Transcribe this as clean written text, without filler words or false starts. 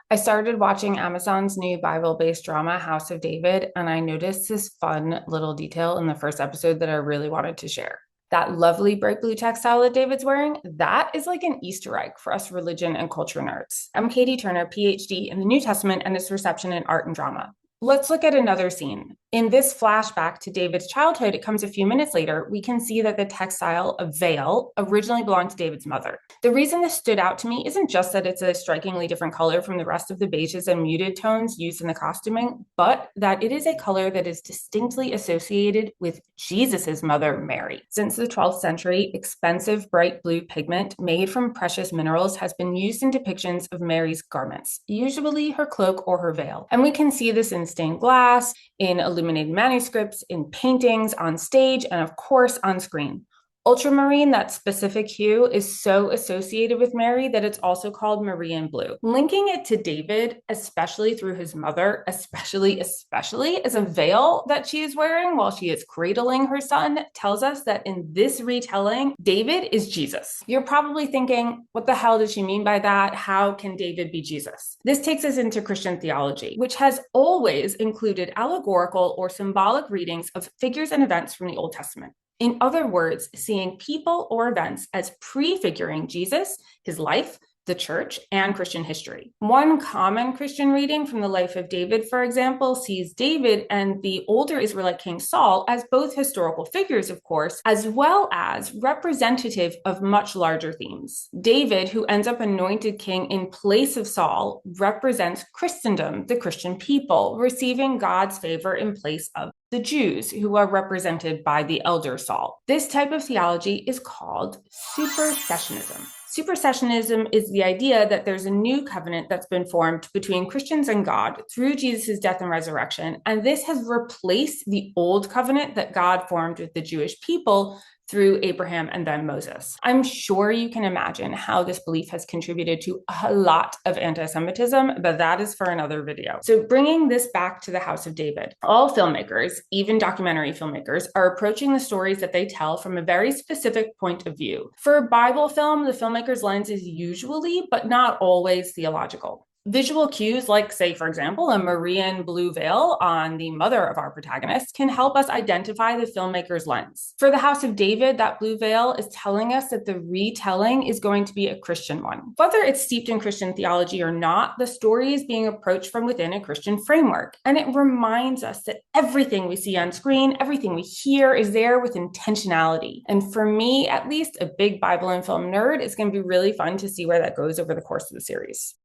I started watching Amazon's new Bible-based drama, House of David, and I noticed this fun little detail in the first episode that I really wanted to share. That lovely bright blue textile that David's wearing, that is like an Easter egg for us religion and culture nerds. I'm Katie Turner, PhD in the New Testament and its reception in art and drama. Let's look at another scene. In this flashback to David's childhood, it comes a few minutes later, we can see that the textile, a veil, originally belonged to David's mother. The reason this stood out to me isn't just that it's a strikingly different color from the rest of the beiges and muted tones used in the costuming, but that it is a color that is distinctly associated with Jesus's mother, Mary. Since the 12th century, expensive bright blue pigment made from precious minerals has been used in depictions of Mary's garments, usually her cloak or her veil. And we can see this in stained glass, in illuminated manuscripts, in paintings, on stage, and of course on screen. Ultramarine, that specific hue, is so associated with Mary that it's also called Marian blue. Linking it to David, especially through his mother, especially as a veil that she is wearing while she is cradling her son, tells us that in this retelling, David is Jesus. You're probably thinking, what the hell does she mean by that? How can David be Jesus? This takes us into Christian theology, which has always included allegorical or symbolic readings of figures and events from the Old Testament. In other words, seeing people or events as prefiguring Jesus, his life, the church, and Christian history. One common Christian reading from the life of David, for example, sees David and the older Israelite king Saul as both historical figures, of course, as well as representative of much larger themes. David, who ends up anointed king in place of Saul, represents Christendom, the Christian people, receiving God's favor in place of the Jews, who are represented by the elder Saul. This type of theology is called supersessionism. Supersessionism is the idea that there's a new covenant that's been formed between Christians and God through Jesus' death and resurrection, and this has replaced the old covenant that God formed with the Jewish people through Abraham and then Moses. I'm sure you can imagine how this belief has contributed to a lot of anti-Semitism, but that is for another video. So bringing this back to the House of David, all filmmakers, even documentary filmmakers, are approaching the stories that they tell from a very specific point of view. For Bible film, the filmmaker's lens is usually, but not always, theological. Visual cues like, say, for example, a Marian blue veil on the mother of our protagonist can help us identify the filmmaker's lens. For the House of David, that blue veil is telling us that the retelling is going to be a Christian one. Whether it's steeped in Christian theology or not, the story is being approached from within a Christian framework. And it reminds us that everything we see on screen, everything we hear is there with intentionality. And for me, at least, a big Bible and film nerd, it's going to be really fun to see where that goes over the course of the series.